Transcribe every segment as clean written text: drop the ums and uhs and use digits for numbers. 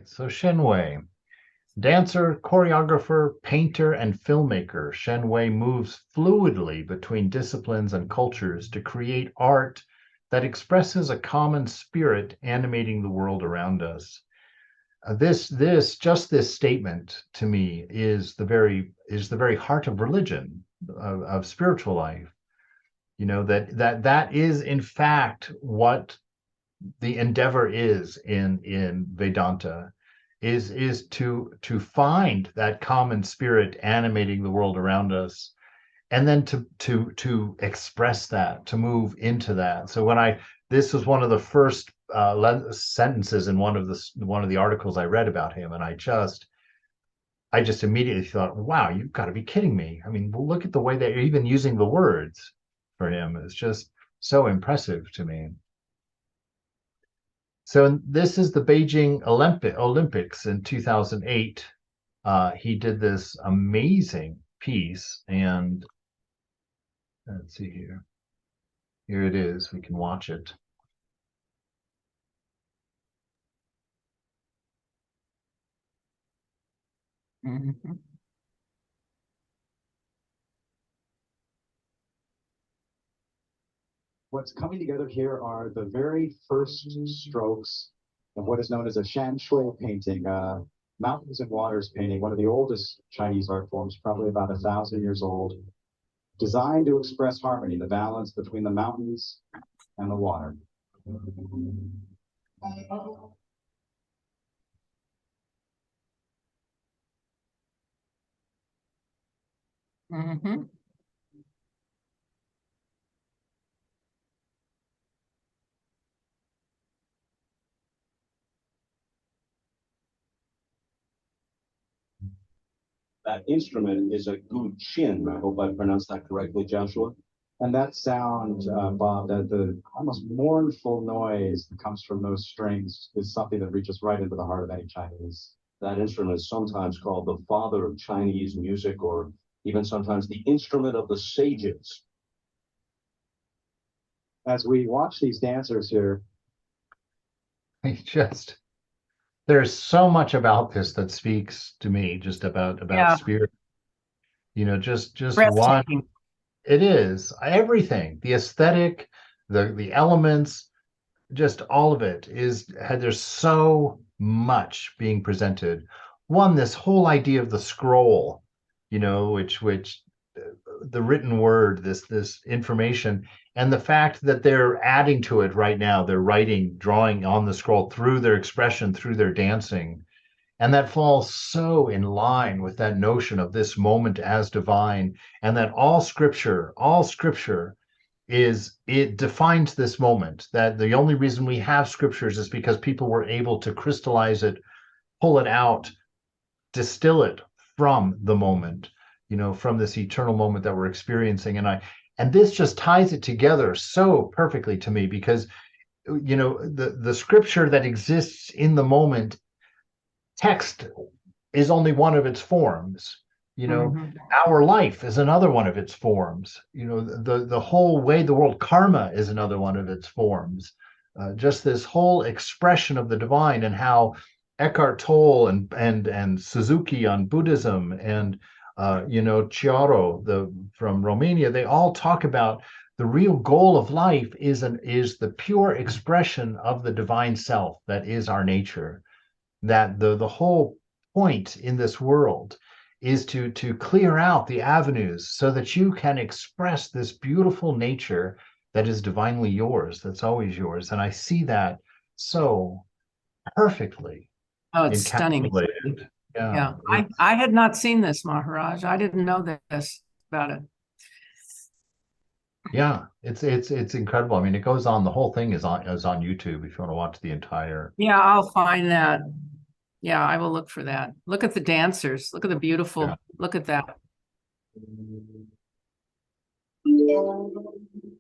right, so Shen Wei. Dancer, choreographer, painter, and filmmaker, Shen Wei moves fluidly between disciplines and cultures to create art that expresses a common spirit animating the world around us. This statement to me is the very heart of religion, of spiritual life. You know that is in fact what the endeavor is in Vedanta, is to find that common spirit animating the world around us, and then to express that, to move into that. So when I this was one of the first sentences in one of the articles I read about him, and I just immediately thought, wow, you've got to be kidding me. I mean, look at the way they're even using the words for him. It's just so impressive to me. So this is the Beijing Olympics in 2008. He did this amazing piece, and let's see here. Here it is. We can watch it. Mhm. What's coming together here are the very first strokes of what is known as a shan shui painting, mountains and waters painting, one of the oldest Chinese art forms, probably about 1,000 years old, designed to express harmony, the balance between the mountains and the water. Mhm. That instrument is a guqin. I hope I pronounced that correctly, Joshua. And that sound, Bob, that the almost mournful noise that comes from those strings is something that reaches right into the heart of any Chinese. That instrument is sometimes called the father of Chinese music, or even sometimes the instrument of the sages. As we watch these dancers here, Just there's so much about this that speaks to me, just about Yeah, spirit. You know, just one. breathtaking. It is everything, the aesthetic, the elements, just all of it there's so much being presented. One, this whole idea of the scroll, you know, which the written word, this information, and the fact that they're adding to it right now. They're writing, drawing on the scroll through their expression, through their dancing. And that falls so in line with that notion of this moment as divine, and that all scripture it defines this moment, that the only reason we have scriptures is because people were able to crystallize it, pull it out, distill it from the moment, you know, from this eternal moment that we're experiencing. And this just ties it together so perfectly to me, because you know the scripture that exists in the moment, text is only one of its forms. You know, Mhm. our life is another one of its forms. You know, the whole way the world, karma is another one of its forms. Just this whole expression of the divine, and how Eckhart Tolle and Suzuki on Buddhism, and you know, Chiaro from Romania, they all talk about the real goal of life is the pure expression of the divine self that is our nature. That the whole point in this world is to clear out the avenues so that you can express this beautiful nature that is divinely yours, that's always yours. And I see that so perfectly Oh, it's stunning. encapsulated. Yeah, Yeah, I had not seen this, Maharaj. I didn't know this about it. yeah, it's incredible. I mean, it goes on. The whole thing is on YouTube if you want to watch the entire. Yeah, I'll find that. Yeah, I will look for that. Look at the dancers. Look at the Yeah. beautiful. Look at that.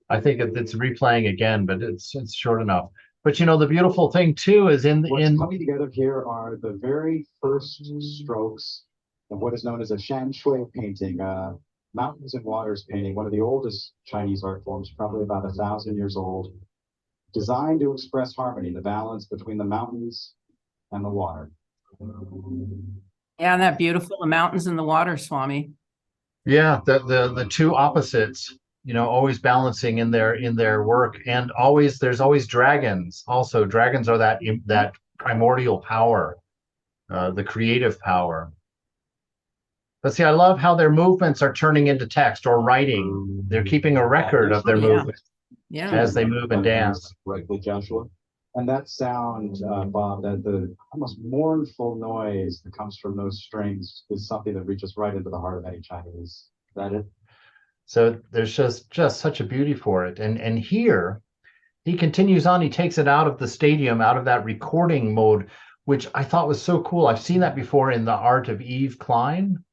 I think it's replaying again, but it's short enough. But you know, the beautiful thing too is what's in coming together here are the very first strokes of what is known as a shan shui painting, mountains and waters painting, one of the oldest Chinese art forms, probably about 1,000 years old, designed to express harmony, the balance between the mountains and the water. Yeah, and that beautiful, the mountains and the water, Swami. Yeah, the two opposites, always balancing in their work, and always there's always dragons. Also, dragons are that primordial power, the creative power. But see, I love how their movements are turning into text or writing. They're keeping a record of their Yeah. movements Yeah. as they move and dance. Correctly, Joshua. And that sound, Bob, that the almost mournful noise that comes from those strings is something that reaches right into the heart of any Chinese. Is that it? So there's just such a beauty for it. And here he continues on. He takes it out of the stadium, out of that recording mode, which I thought was so cool. I've seen that before in the art of Yves Klein.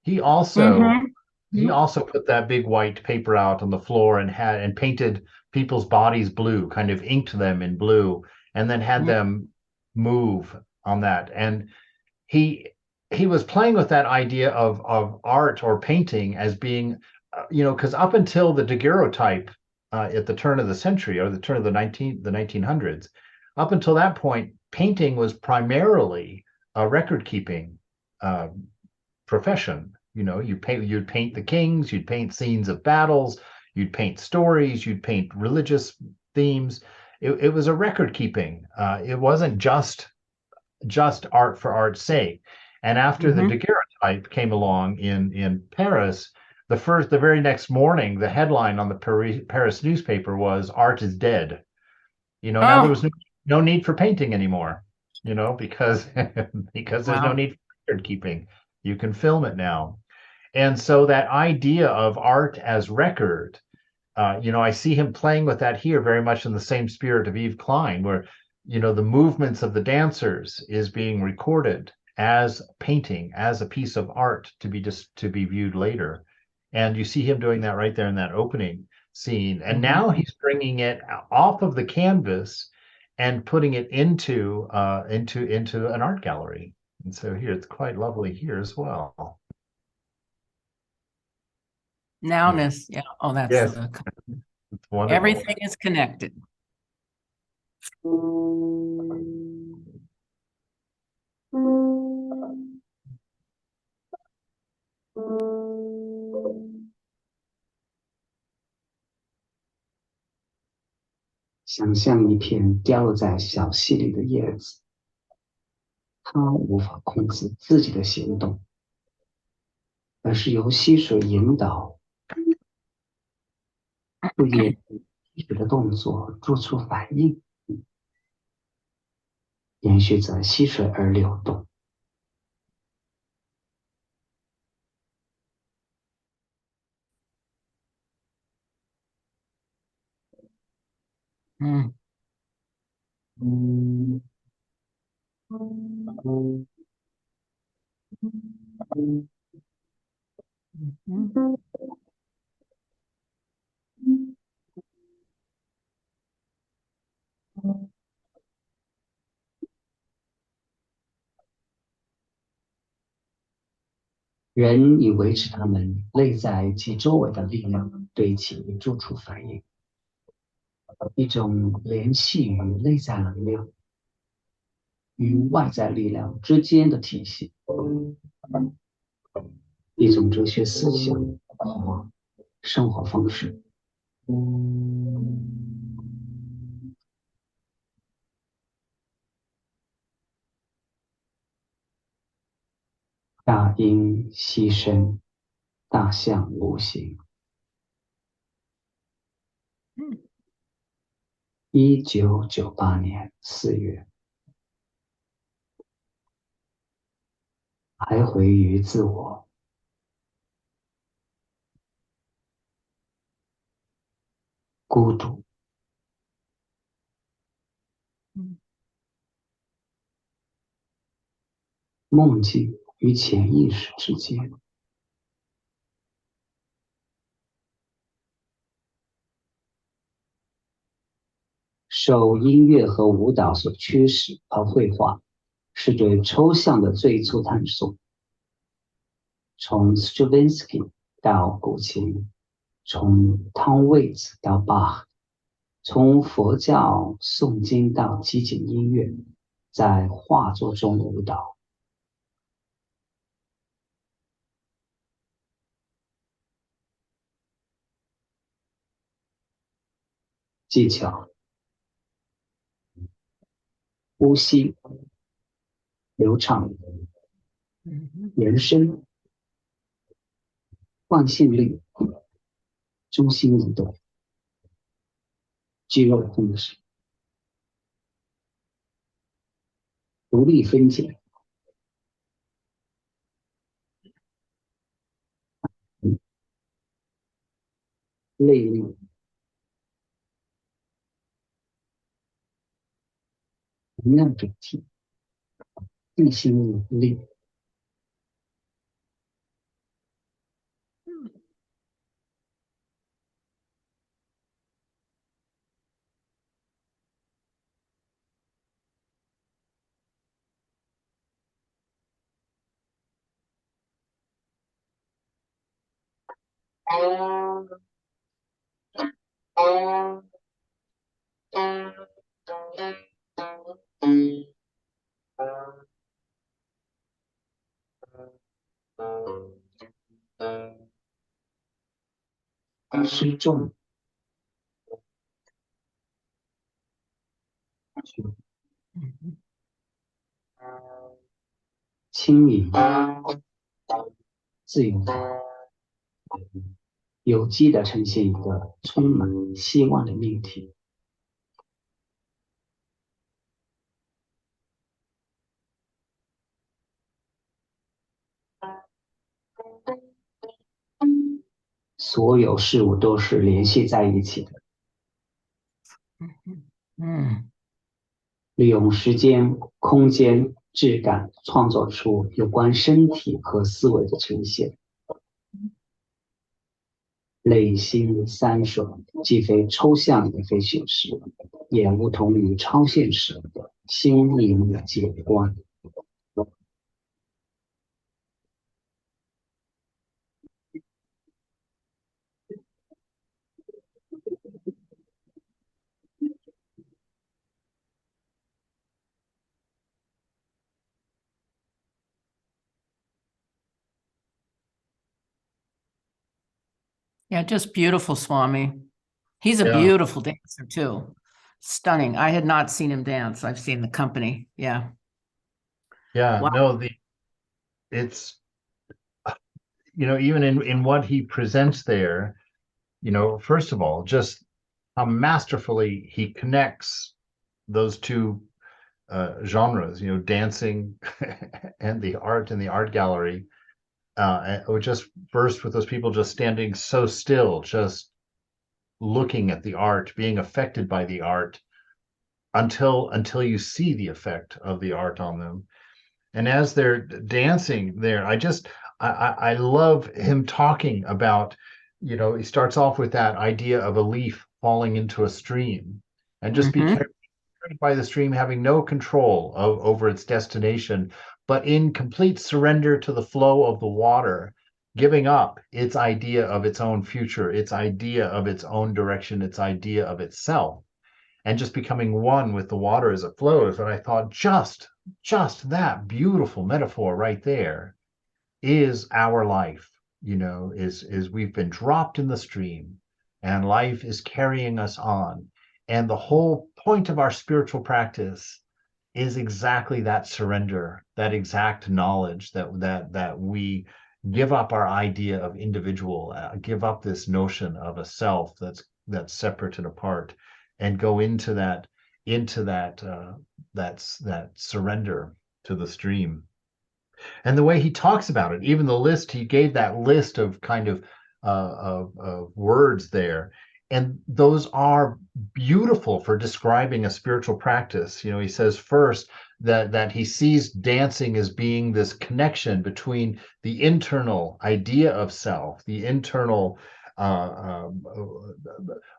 He also Mhm. he also put that big white paper out on the floor and painted people's bodies blue, kind of inked them in blue, and then had Mhm. them move on that. And he he was playing with that idea of art or painting as being, because up until the daguerreotype at the turn of the century or the turn of the 1900s, up until that point, painting was primarily a record keeping uh, profession. You'd paint the kings, you'd paint scenes of battles, you'd paint stories, you'd paint religious themes. It was a record keeping. It wasn't just art for art's sake. And after the Mhm. daguerreotype came along in Paris, the very next morning, the headline on the Paris newspaper was "Art is dead." Now there Oh, was no need for painting anymore. Because because there's no wow. need for record keeping. You can film it now. And so that idea of art as record, I see him playing with that here very much in the same spirit of Yves Klein, where, the movements of the dancers is being recorded as painting, as a piece of art to be viewed later. And you see him doing that right there in that opening scene. And Mhm. now he's bringing it off of the canvas and putting it into an art gallery. And so here it's quite lovely here as well. Nowness. Yeah. Oh, that's Yes, the it's wonderful. everything is connected. 想象一片掉落在小溪里的叶子，它无法控制自己的行动，而是由溪水引导，对溪水的动作做出反应，延续着溪水而流动。Mm. Mhm. 人以维持他们内在及周围的力量对其做出反应，一种联系于内在能量与外在力量之间的体系，一种哲学思想和生活方式。大音希声，大象无形。1998年4月，徘徊于自我，孤独，梦境与潜意识之间。受音乐和舞蹈所驱使，而绘画是对抽象的最初探索。从 Stravinsky 到古琴，从 Tom Waits 到 Bach，从佛教诵经到激情音乐，在画作中舞蹈，技巧、呼吸、流畅、Mhm. 延伸、惯性力、中心移动、肌肉控制、独立分解、内力、能量主题、地心引力。失重、Mhm. 轻盈、自由的、有机的呈现一个充满希望的命题。所有事物都是联系在一起的， Mm. 利用时间、空间、质感，创造出有关身体和思维的呈现。类心三水既非抽象也非现实，也不同于超现实的心灵的解观。Yeah, just beautiful, Swami. He's a Yeah. beautiful dancer too. Stunning. I had not seen him dance. I've seen the company. Yeah. Yeah, Wow. no, it's even in what he presents there, first of all, just how masterfully he connects those two genres, dancing and the art in the art gallery. Or just first with those people just standing so still, just looking at the art, being affected by the art until you see the effect of the art on them. And as they're dancing there, I love him talking about, he starts off with that idea of a leaf falling into a stream and just be Mhm. carried by the stream, having no control over its destination, but in complete surrender to the flow of the water, giving up its idea of its own future, its idea of its own direction, its idea of itself, and just becoming one with the water as it flows. And I thought just that beautiful metaphor right there is our life, is we've been dropped in the stream and life is carrying us on. And the whole point of our spiritual practice is exactly that surrender, that exact knowledge that we give up our idea of individual, give up this notion of a self that's separate and apart, and go into that surrender to the stream. And the way he talks about it, even the list he gave, that list of kind of words there, and those are beautiful for describing a spiritual practice. He says first that he sees dancing as being this connection between the internal idea of self, the internal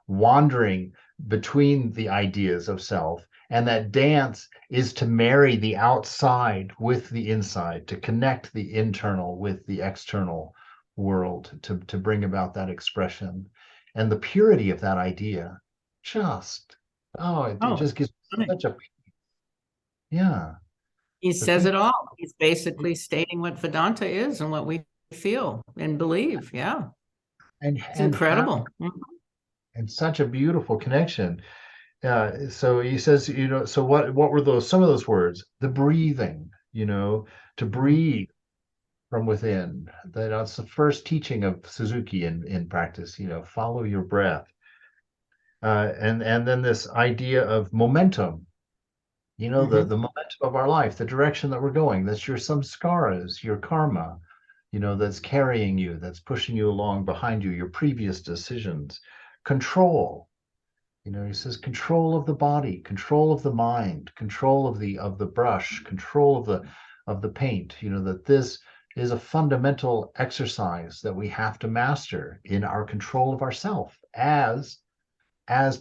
wandering between the ideas of self, and that dance is to marry the outside with the inside, to connect the internal with the external world, to bring about that expression. And the purity of that idea it Oh, just gives stunning. such a, yeah. He The says thing- it all. He's basically stating what Vedanta is and what we feel and believe. Yeah. and It's and how incredible. Mhm. and such a beautiful connection. So he says, so what were some of those words? The breathing, to breathe from within. That's the first teaching of Suzuki in practice, follow your breath. And then this idea of momentum, the momentum of our life, the direction that we're going. That's your samskaras, your karma, that's carrying you, that's pushing you along behind you, your previous decisions. Control, he says control of the body, control of the mind, control of the brush, control of the paint, that this is a fundamental exercise that we have to master in our control of ourself as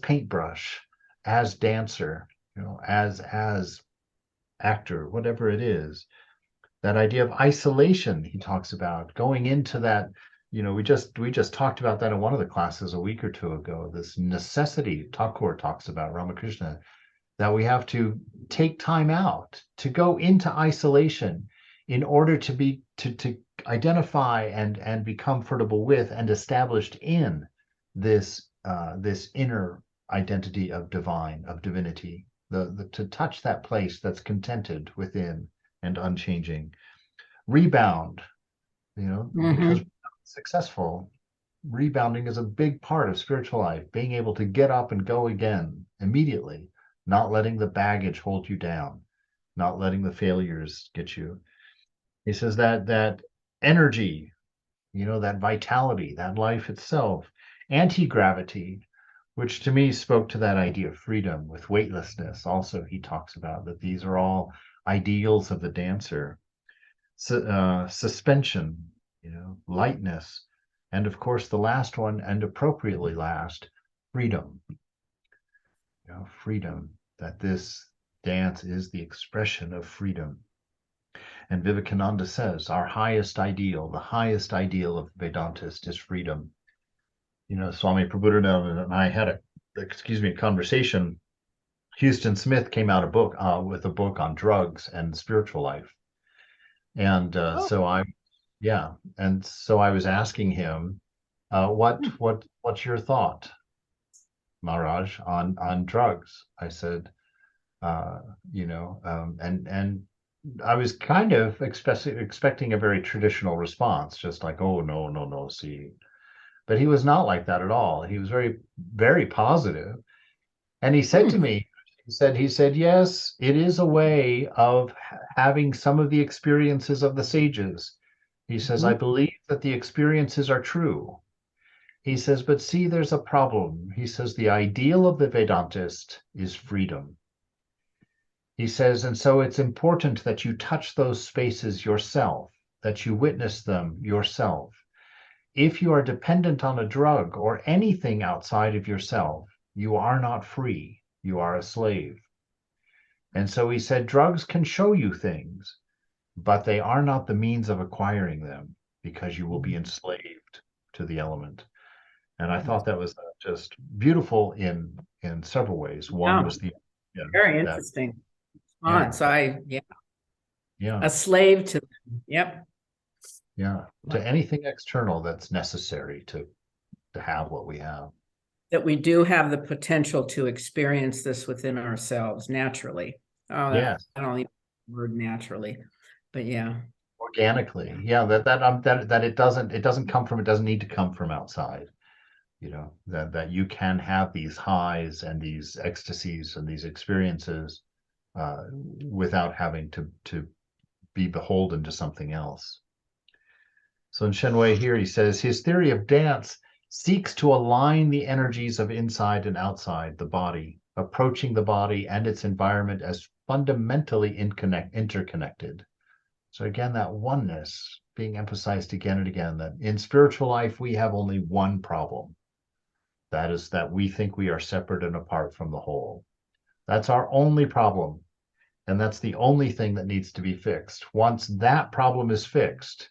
paintbrush, as dancer, as actor, whatever it is. That idea of isolation he talks about, going into that, we just talked about that in one of the classes a week or two ago, this necessity Thakur talks about, Ramakrishna, that we have to take time out to go into isolation in order to identify and be comfortable with and established in this inner identity of divinity, to touch that place that's contented within and unchanging. Rebound, because successful, rebounding is a big part of spiritual life, being able to get up and go again immediately, not letting the baggage hold you down, not letting the failures get you. He says that energy, that vitality, that life itself, anti-gravity, which to me spoke to that idea of freedom with weightlessness. Also, he talks about that these are all ideals of the dancer. Suspension, lightness, and of course the last one, and appropriately last, freedom. Freedom, that this dance is the expression of freedom. And Vivekananda says our highest ideal, the highest ideal of the Vedantist is freedom. Swami Prabhupada and I had a conversation. Houston Smith came out with a book on drugs and spiritual life. And so I was asking him, what's your thought, Maharaj, on drugs? I said, and I was kind of expecting a very traditional response, just like, oh, no, see. But he was not like that at all. He was very, very positive. And he said to me, he said, yes, it is a way of having some of the experiences of the sages. He says, I believe that the experiences are true. He says, but see, there's a problem. He says, the ideal of the Vedantist is freedom. He says, and so it's important that you touch those spaces yourself, that you witness them yourself. If you are dependent on a drug or anything outside of yourself, you are not free. You are a slave. And so he said, drugs can show you things, but they are not the means of acquiring them, because you will be enslaved to the element. And I thought that was just beautiful in several ways. One was very interesting response. A slave to them. Yep. Yeah, to anything external that's necessary to have what we have. That we do have the potential to experience this within ourselves naturally. Oh, yes. I don't even use the word naturally, but yeah. Organically. Yeah, that it doesn't come from, it doesn't need to come from outside. That you can have these highs and these ecstasies and these experiences without having to be beholden to something else. So in Shenwei here, he says, his theory of dance seeks to align the energies of inside and outside the body, approaching the body and its environment as fundamentally interconnected. So again, that oneness being emphasized again and again, that in spiritual life, we have only one problem. That is that we think we are separate and apart from the whole. That's our only problem. And that's the only thing that needs to be fixed. Once that problem is fixed,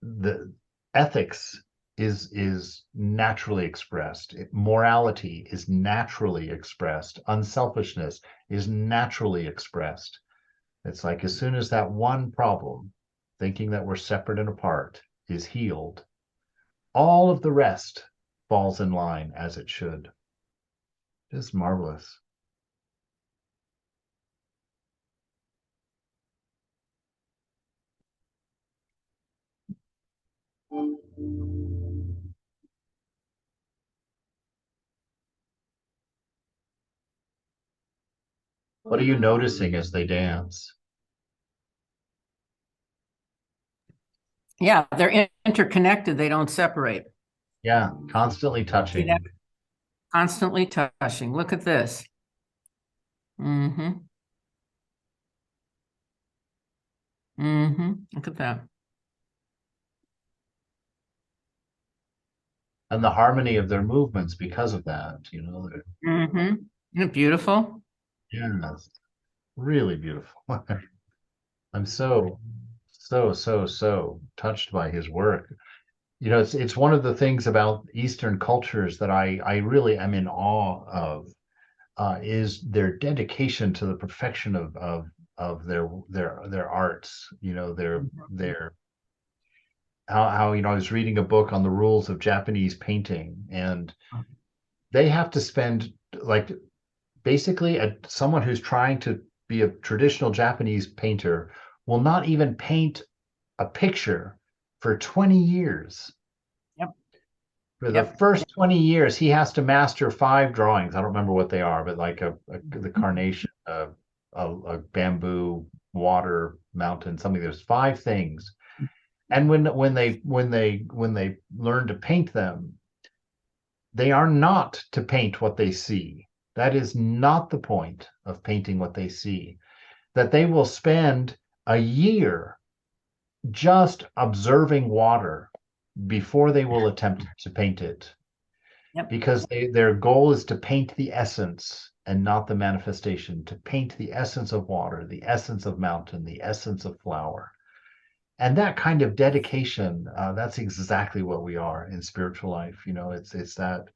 the ethics is naturally expressed. Morality is naturally expressed. Unselfishness is naturally expressed. It's like as soon as that one problem, thinking that we're separate and apart, is healed, all of the rest falls in line as it should. Just marvelous. What are you noticing as they dance? Yeah, they're interconnected. They don't separate. Yeah, constantly See touching. that? Constantly touching. Look at this. Mm-hmm. Mm-hmm. Look at that. And the harmony of their movements because of that, you know, Mm-hmm. Isn't it beautiful? yeah, it's really beautiful. I'm so touched by his work. You know, it's one of the things about Eastern cultures that I really am in awe of, is their dedication to the perfection of their arts. You know, their how you know, I was reading a book on the rules of Japanese painting, and they have to spend, like, basically someone who's trying to be a traditional Japanese painter will not even paint a picture for 20 years. Yep. For the Yep. first 20 years, he has to master 5 drawings. I don't remember what they are, but like the carnation, a bamboo, water, mountain, something. There's 5 things. And when they learn to paint them, they are not to paint what they see. That is not the point of painting what they see. That they will spend a year just observing water before they will attempt to paint it. Yep. Because their goal is to paint the essence and not the manifestation, to paint the essence of water, the essence of mountain, the essence of flower. And that kind of dedication, that's exactly what we are in spiritual life. You know, it's that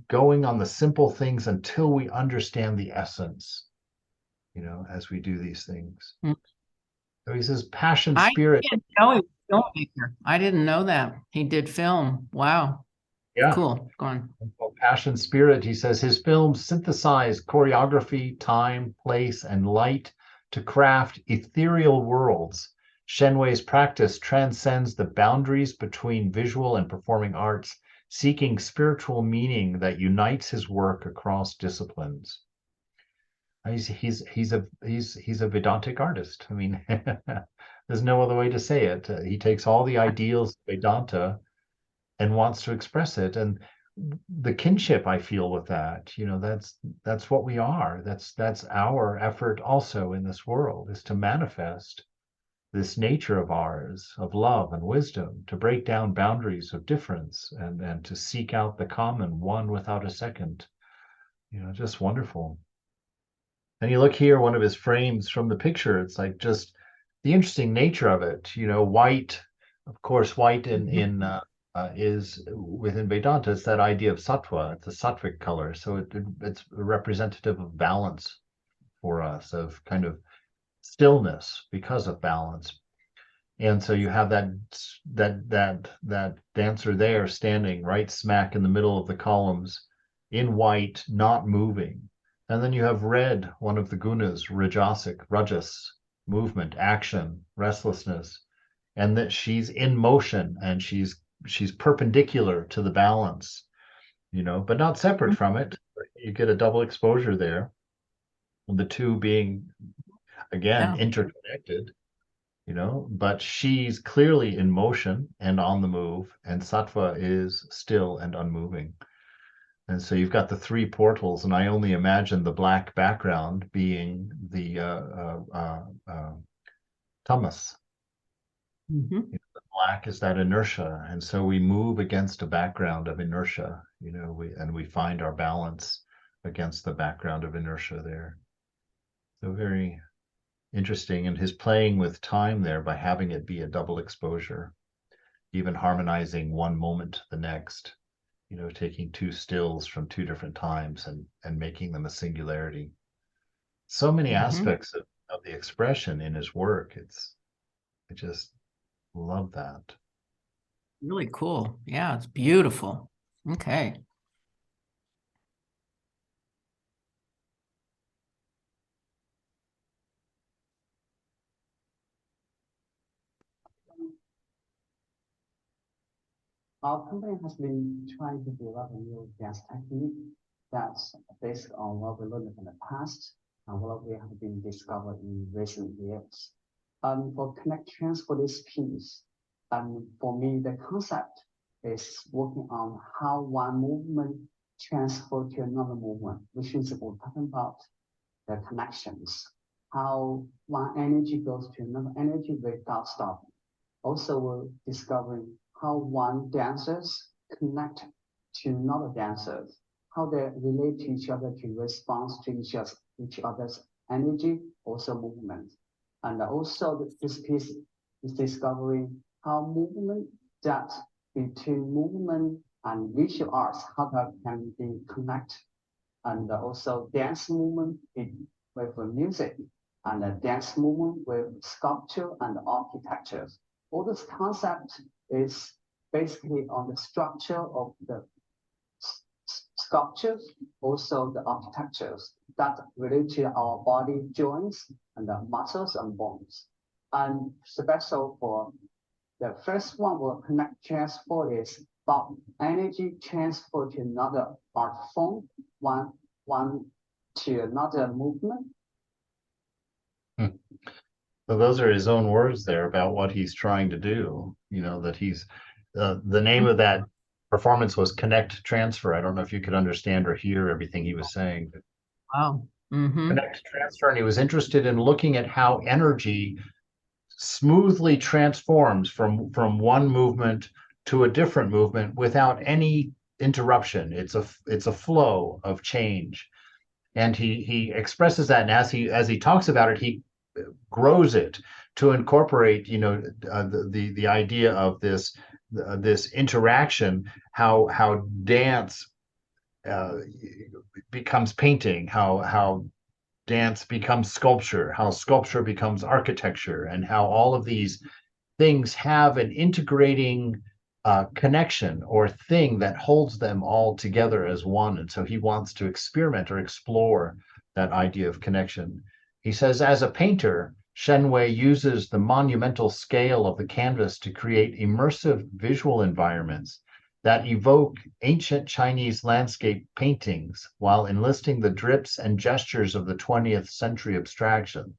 going on the simple things until we understand the essence, you know, as we do these things. Mm. So he says, passion, I spirit. didn't know he was a filmmaker. I didn't know that. He did film. Wow. Yeah. Cool. Go on. Passion, spirit. He says his films synthesize choreography, time, place, and light to craft ethereal worlds. Shen Wei's practice transcends the boundaries between visual and performing arts, seeking spiritual meaning that unites his work across disciplines. He's a Vedantic artist. I mean, there's no other way to say it. He takes all the ideals of Vedanta and wants to express it, and the kinship I feel with that, you know, that's what we are. That's our effort also in this world, is to manifest this nature of ours of love and wisdom, to break down boundaries of difference and to seek out the common one without a second. You know, just wonderful. And you look here, one of his frames from the picture, it's like just the interesting nature of it. You know, white, of course, white in is within Vedanta, it's that idea of sattva. It's a sattvic color, so it's representative of balance for us, of kind of stillness because of balance. And so you have that dancer there standing right smack in the middle of the columns in white, not moving. And then you have red, one of the gunas, rajas, movement, action, restlessness, and that she's in motion and she's perpendicular to the balance, you know, but not separate from it. You get a double exposure there, the two being, again, interconnected, you know, but she's clearly in motion and on the move, and sattva is still and unmoving. And so you've got the 3 portals, and I only imagine the black background being the tamas. Mm-hmm. The black is that inertia, and so we move against a background of inertia, you know, we find our balance against the background of inertia there. So very interesting, and his playing with time there by having it be a double exposure, even harmonizing one moment to the next, you know, taking 2 stills from 2 different times and making them a singularity. So many aspects of the expression in his work. I just love that. Really cool. Yeah, it's beautiful. Okay. Our company has been trying to develop a new dance technique that's based on what we learned in the past and what we have been discovered in recent years. For connect transfer this piece, for me, the concept is working on how one movement transfer to another movement, which is we're talking about the connections, how one energy goes to another energy without stopping. Also, we're discovering how one dancers connect to another dancers, how they relate to each other to respond to each other's energy, also movement. And also this piece is discovering how movement that between movement and visual arts, how that can be connected. And also dance movement with music and a dance movement with sculpture and architecture. All this concept is basically on the structure of the sculptures, also the architectures that relate to our body joints and the muscles and bones. And special for the first one, will connect transfer is about energy transfer to another art form, one to another movement. So those are his own words there about what he's trying to do. That he's the name of that performance was Connect Transfer. I don't know if you could understand or hear everything he was saying. Wow. Mm-hmm. Connect Transfer, and he was interested in looking at how energy smoothly transforms from one movement to a different movement without any interruption. It's a flow of change, and he expresses that, and as he talks about it, he grows it to incorporate the idea of this interaction, how dance becomes painting, how dance becomes sculpture, how sculpture becomes architecture, and how all of these things have an integrating connection or thing that holds them all together as one. And so he wants to experiment or explore that idea of connection. He says, as a painter, Shen Wei uses the monumental scale of the canvas to create immersive visual environments that evoke ancient Chinese landscape paintings while enlisting the drips and gestures of the 20th century abstraction.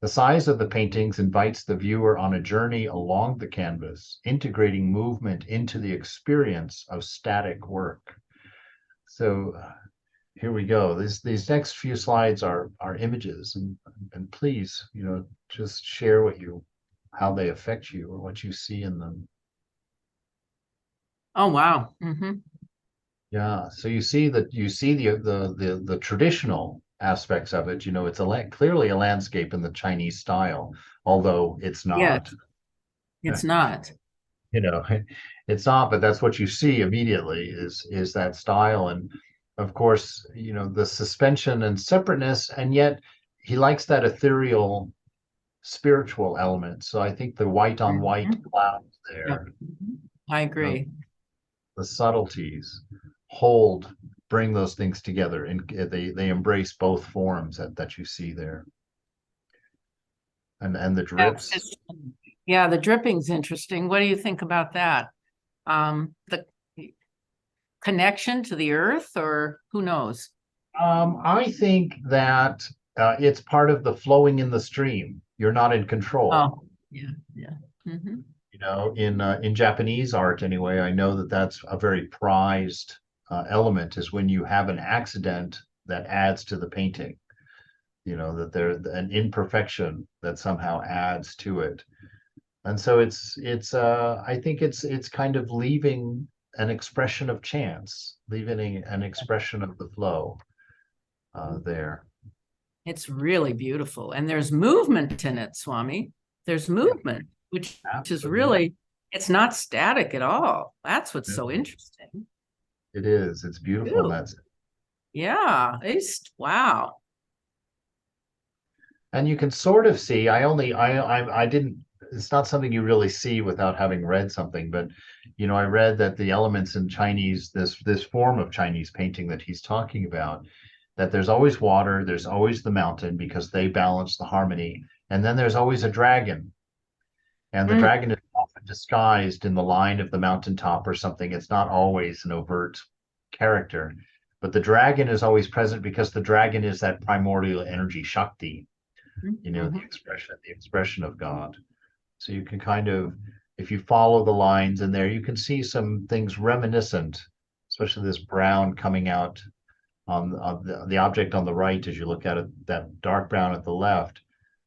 The size of the paintings invites the viewer on a journey along the canvas, integrating movement into the experience of static work. So here we go. These next few slides are images, and please, just share how they affect you or what you see in them. Oh, wow. Mm-hmm. Yeah. So you see the traditional aspects of it. It's clearly a landscape in the Chinese style, although it's not. Yes, it's not. It's not, but that's what you see immediately is that style. And of course, the suspension and separateness, and yet he likes that ethereal spiritual element. So I think the white on white clouds there, Yep. I agree. the subtleties bring those things together, and they embrace both forms that you see there. And the drips. Yeah, the dripping's interesting. What do you think about that? The connection to the earth, or who knows? I think that it's part of the flowing in the stream. You're not in control. Oh, yeah. Mm-hmm. In Japanese art anyway, I know that that's a very prized element, is when you have an accident that adds to the painting. That there's an imperfection that somehow adds to it. And so I think it's kind of leaving an expression of chance, leaving an expression of the flow there. It's really beautiful. And there's movement in it, Swami. There's movement, which is really, it's not static at all. That's what's so interesting. It is. It's beautiful. That's yeah. Wow. And you can sort of see, I didn't, it's not something you really see without having read something, but I read that the elements in Chinese, this form of Chinese painting that he's talking about, that there's always water, there's always the mountain because they balance the harmony, and then there's always a dragon. And the dragon is often disguised in the line of the mountaintop or something. It's not always an overt character, but the dragon is always present because the dragon is that primordial energy, Shakti, the expression of God. So you can kind of, if you follow the lines in there, you can see some things reminiscent, especially this brown coming out on the object on the right as you look at it, that dark brown at the left.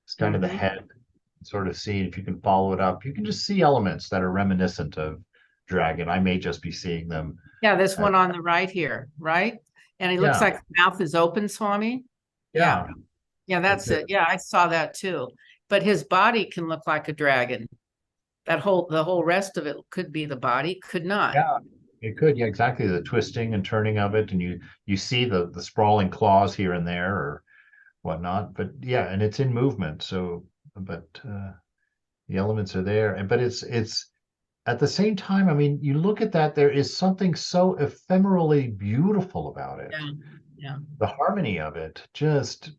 It's kind of the head, sort of see if you can follow it up. You can just see elements that are reminiscent of dragon. I may just be seeing them. Yeah, this one on the right here, right? And it looks like the mouth is open, Swami. Yeah. Yeah, that's it. Yeah, I saw that too. But his body can look like a dragon. The whole rest of it could be the body, could not. Yeah, it could. Yeah, exactly. The twisting and turning of it, and you see the sprawling claws here and there or whatnot. But yeah, and it's in movement. So, but the elements are there. But it's at the same time, I mean, you look at that, there is something so ephemerally beautiful about it. Yeah. The harmony of it, just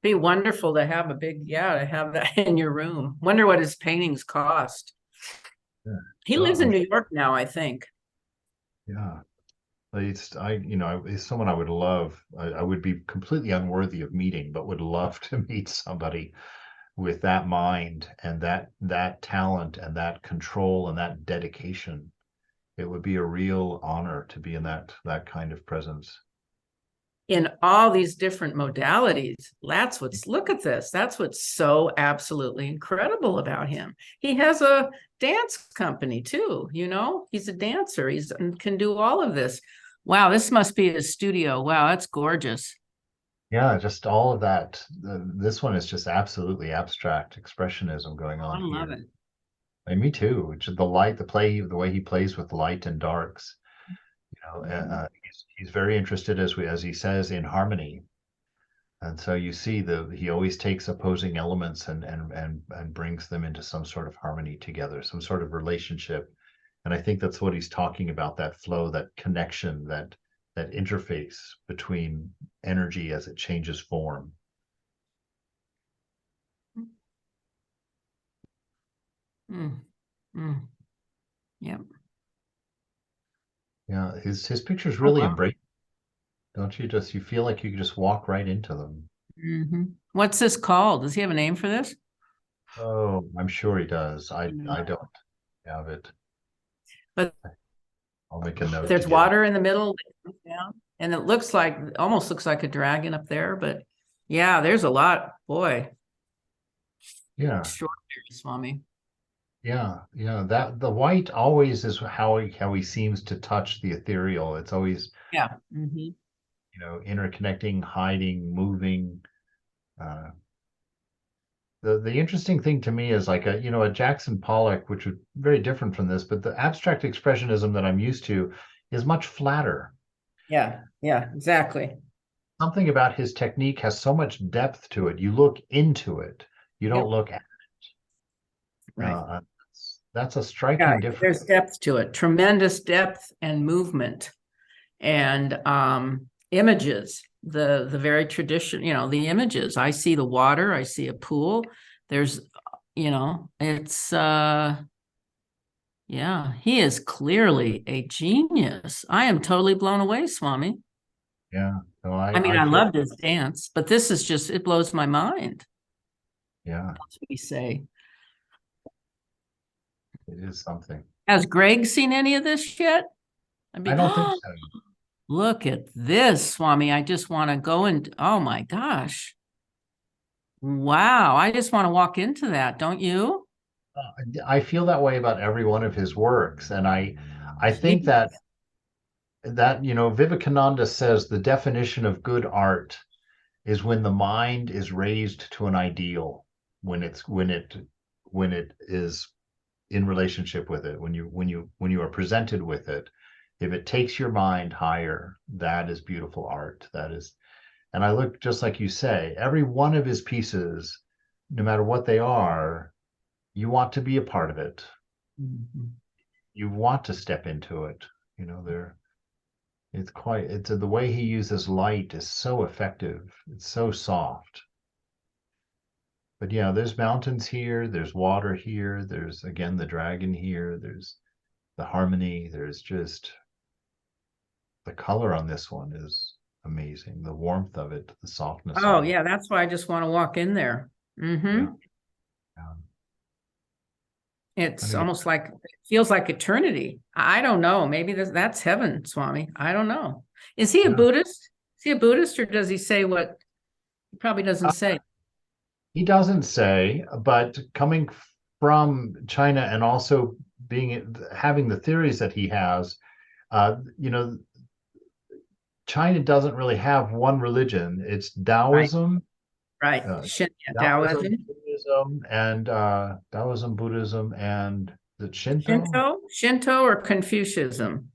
be wonderful to have to have that in your room. Wonder what his paintings cost. Yeah. He lives in New York now, I think. Yeah. He's someone I would love. I would be completely unworthy of meeting, but would love to meet somebody with that mind and that talent and that control and that dedication. It would be a real honor to be in that kind of presence. In all these different modalities, look at this. That's what's so absolutely incredible about him. He has a dance company too, he's a dancer. Can do all of this. Wow, this must be his studio. Wow, that's gorgeous. Yeah, just all of that. This one is just absolutely abstract expressionism going on here. I love it. And me too. Which is the light, the way he plays with light and darks. He's very interested, as he says, in harmony. And so you see he always takes opposing elements and brings them into some sort of harmony together, some sort of relationship. And I think that's what he's talking about, that flow, that connection, that interface between energy as it changes form. Yep. Yeah, his pictures really embrace. Don't you you feel like you can just walk right into them. What's this called? Does he have a name for this? Oh, I'm sure he does. I don't have it. But I'll make a note. There's water in the middle that comes down, and it almost looks like a dragon up there, but yeah, there's a lot. Boy. Yeah. Extraordinary, Swami. Yeah, that the white always is how he seems to touch the ethereal. It's always interconnecting, hiding, moving. The interesting thing to me is like a Jackson Pollock, which is very different from this, but the abstract expressionism that I'm used to is much flatter. Yeah, exactly. Something about his technique has so much depth to it. You look into it. You don't look at it. Right. That's a striking difference. There's depth to it, tremendous depth and movement, and images. The very tradition, the images. I see the water. I see a pool. There's, it's he is clearly a genius. I am totally blown away, Swami. Yeah. No, I loved his dance, but this is just, it blows my mind. Yeah. That's what we say. It is something. Has Greg seen any of this yet? I don't think so. Look at this, Swami. I just want to go and, oh my gosh. Wow. I just want to walk into that. Don't you? I feel that way about every one of his works. And I think that Vivekananda says the definition of good art is when the mind is raised to an ideal, when it is in relationship with it, when you are presented with it. If it takes your mind higher, that is beautiful art. And I look, just like you say, every one of his pieces, no matter what they are, you want to be a part of it. you want to step into it. You know, it's the way he uses light is so effective. It's so soft. But yeah, there's mountains here, there's water here, there's again the dragon here, there's the harmony, there's just the color on this one is amazing. The warmth of it, the softness Oh of it. yeah, that's why I just want to walk in there. Mm-hmm. Yeah. It's And again, almost like it feels like eternity. I don't know. Maybe that's heaven, Swami. I don't know. Is he a Yeah. Buddhist? Is he a Buddhist, or does he say what he probably doesn't say? he doesn't say, but coming from China and also having the theories that he has, you know, China doesn't really have one religion. It's Taoism, Right. Taoism. Buddhism, and Taoism, Buddhism, and the Shinto, Shinto or Confucianism?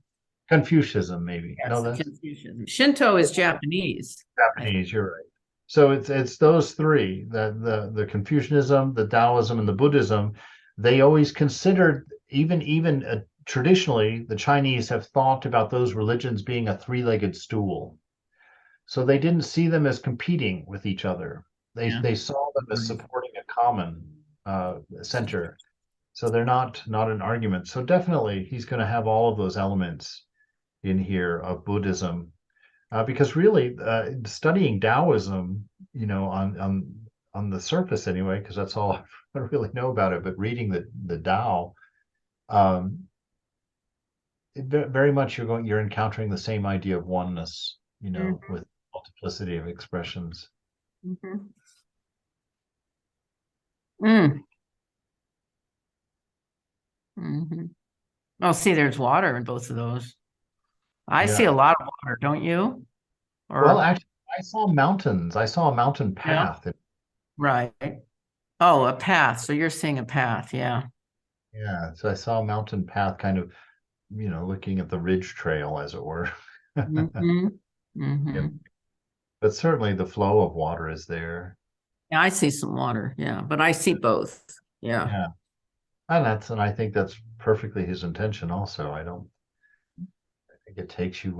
Confucianism, maybe. Yes, No, that's Confucianism. Shinto is Japanese. Japanese. You're right. So it's those three, the Confucianism, the Taoism, and the Buddhism. They always considered, even traditionally, the Chinese have thought about those religions being a three-legged stool. So they didn't see them as competing with each other. They saw them as supporting a common center. So they're not an argument. So definitely he's going to have all of those elements in here of Buddhism. Because really, studying Taoism, you know, on the surface anyway, because that's all I really know about it. But reading the Tao, very much you're encountering the same idea of oneness, you know, with multiplicity of expressions. Mm-hmm. Mm. Mm-hmm. Oh, see, there's water in both of those. I see a lot of water, don't you? Well, actually, I saw mountains. I saw a mountain Yeah. path. Right. Oh, a path. So you're seeing a path, yeah. Yeah, so I saw a mountain path kind of, you know, looking at the ridge trail, as it were. Mm-hmm. Yep. Mm-hmm. But certainly the flow of water is there. Yeah, I see some water, yeah, but I see both. Yeah. Yeah. And I think that's perfectly his intention also. I think it takes you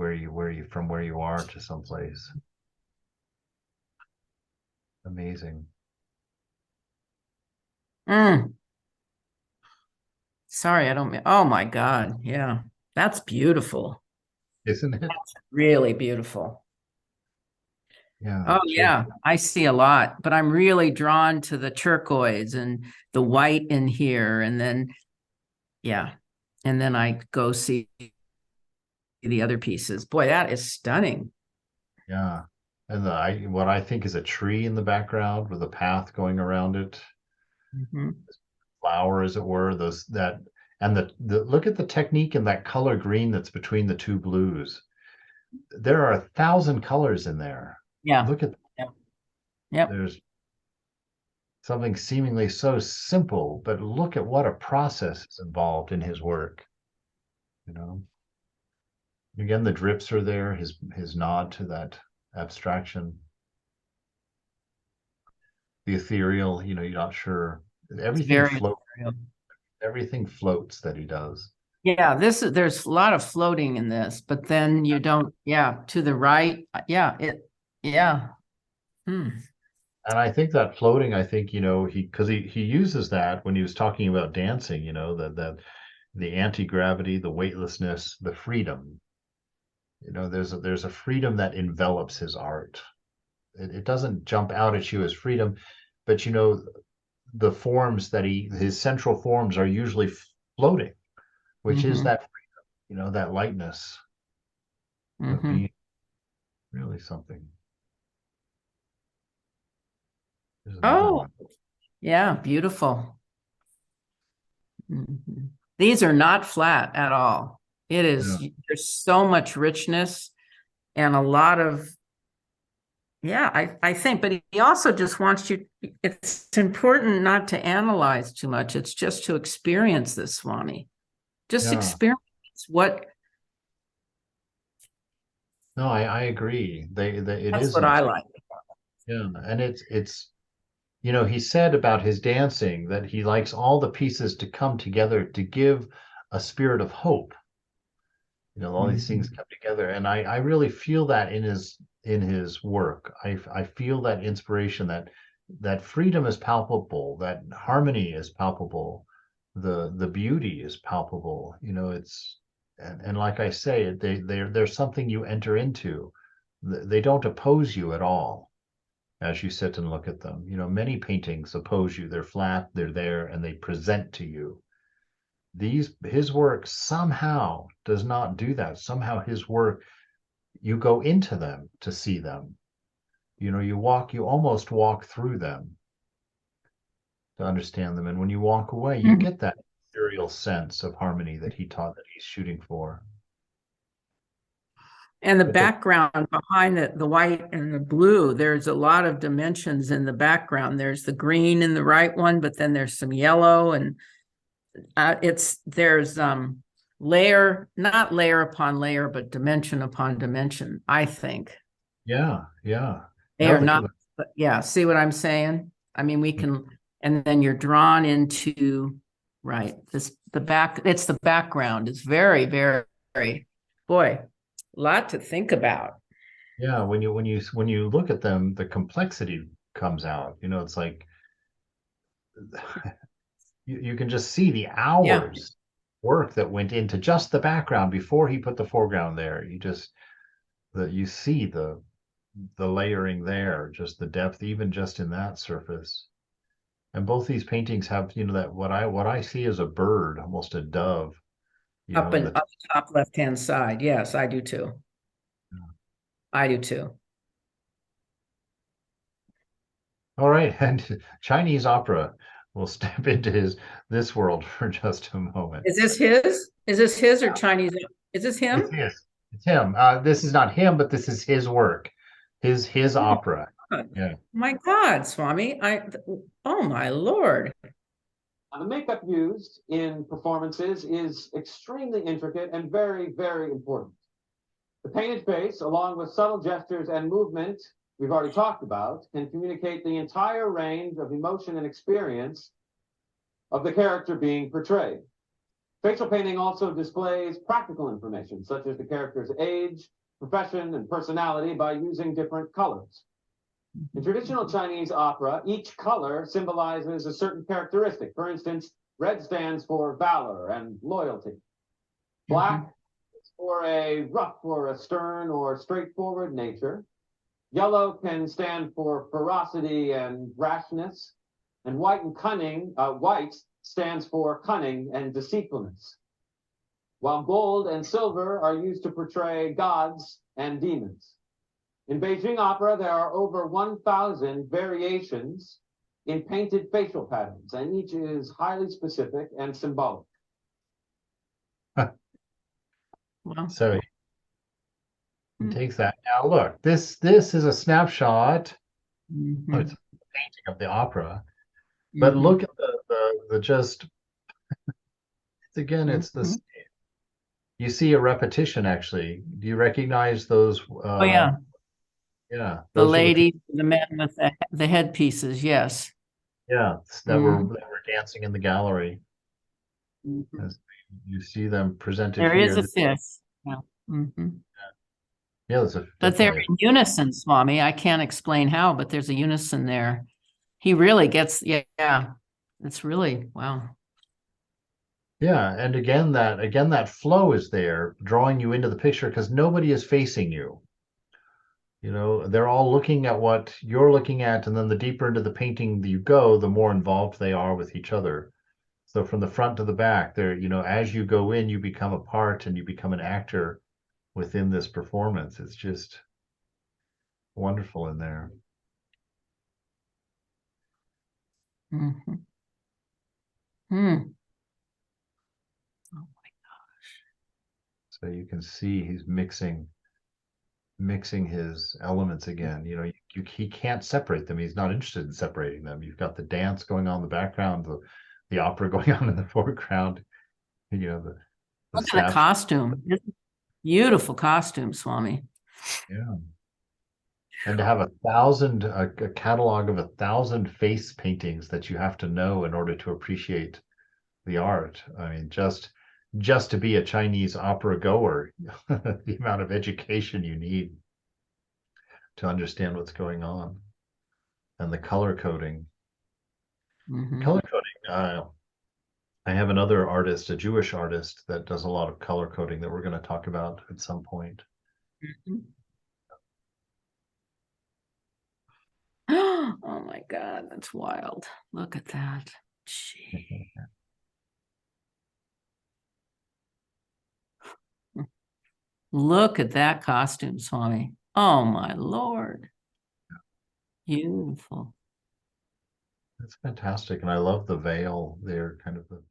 from where you are to someplace. Amazing. Mm. Sorry, I don't mean, oh my God, yeah. That's beautiful. Isn't it? Really beautiful. Yeah. Oh yeah, I see a lot, but I'm really drawn to the turquoise and the white in here, and then I go see the other pieces. Boy, that is stunning. Yeah. And what I think is a tree in the background with a path going around it, Mm-hmm. flower, as it were, and the look at the technique in that color green that's between the two blues. There are 1,000 colors in there. Yeah. Look at Yep. There's something seemingly so simple, but look at what a process is involved in his work. You know, again, the drips are there, his nod to that abstraction. The ethereal, you know, you're not sure. Everything floats that he does. Yeah, there's a lot of floating in this, but then you don't, to the right. Hmm. And I think that floating, you know, he uses that when he was talking about dancing, you know, that the anti-gravity, the weightlessness, the freedom. You know, there's a freedom that envelops his art. It doesn't jump out at you as freedom, but you know, the forms his central forms are usually floating, which is that freedom, you know, that lightness of being really something. Oh, yeah, beautiful. Mm-hmm. These are not flat at all. It is, there's so much richness and a lot of, I think, but he also just wants you, it's important not to analyze too much. It's just to experience this, Swami. Just experience what. No, I agree. That's what I like. Yeah, and it's you know, he said about his dancing that he likes all the pieces to come together to give a spirit of hope. You know, all these things come together, and I really feel that in his work. I feel that inspiration, that freedom is palpable, that harmony is palpable, the beauty is palpable. You know, it's and like I say, they're something you enter into. They don't oppose you at all as you sit and look at them. You know, many paintings oppose you. They're flat, they're there, and they present to you. His work somehow does not do that. Somehow his work, you go into them to see them. You know, you almost walk through them to understand them. And when you walk away, you get that ethereal sense of harmony that he taught, that he's shooting for. And the But background behind the white and the blue, there's a lot of dimensions in the background. There's the green in the right one, but then there's some yellow, and there's not layer upon layer, but dimension upon dimension, I think. yeah. They are not, but yeah, see what I'm saying? I mean, we can, and then you're drawn into, right, it's the background. It's very, very, very, boy, a lot to think about. Yeah, when you look at them, the complexity comes out. You know, it's like you can just see the hours work that went into just the background before he put the foreground there. You see the layering there, just the depth, even just in that surface. And both these paintings have, you know, that what I see as a bird, almost a dove, you Up know, and up the top left-hand side. Yes, I do too. I do too. All right, and Chinese opera will step into this world for just a moment. Is this his? Is this his or Chinese? Is this him? It's his. It's him. This is not him, but this is his work, his opera. Yeah. My God, Swami! Oh my Lord! The makeup used in performances is extremely intricate and very, very important. The painted face, along with subtle gestures and movement we've already talked about, can communicate the entire range of emotion and experience of the character being portrayed. Facial painting also displays practical information, such as the character's age, profession, and personality by using different colors. In traditional Chinese opera, each color symbolizes a certain characteristic. For instance, red stands for valor and loyalty. Black is for a rough or a stern or straightforward nature. Yellow can stand for ferocity and rashness. And white stands for cunning and deceitfulness. While gold and silver are used to portray gods and demons. In Beijing opera, there are over 1,000 variations in painted facial patterns, and each is highly specific and symbolic. Well, So he takes that. Now look, this is a snapshot. Oh, it's a painting of the opera, but look at the just. Again, it's this. You see a repetition. Actually, do you recognize those? Oh yeah. Yeah, The lady, the man with the headpieces, yes. Yeah, that were dancing in the gallery. As you see them presented there here. Is a fifth. Yeah. Yeah, there's a. But they're in unison, Swami. I can't explain how, but there's a unison there. He really gets, yeah. It's really, wow. Yeah, and again that flow is there, drawing you into the picture because nobody is facing you. You know, they're all looking at what you're looking at, and then the deeper into the painting you go, the more involved they are with each other. So from the front to the back, there, you know, as you go in, you become a part and you become an actor within this performance. It's just wonderful in there. Oh my gosh. So you can see he's mixing his elements again. You know, he can't separate them. He's not interested in separating them. You've got the dance going on in the background, the opera going on in the foreground. You know, look at the costume. Beautiful costume, Swami. Yeah. And to have a catalog of 1,000 face paintings that you have to know in order to appreciate the art. I mean, just just to be a Chinese opera goer, the amount of education you need to understand what's going on, and the color coding. Mhm. Color coding. I have another artist, a Jewish artist, that does a lot of color coding that we're going to talk about at some point. Mhm. Oh my God, that's wild. Look at that. Gee. Look at that costume, Swami. Oh my Lord. Beautiful. That's fantastic. And I love the veil there, kind of the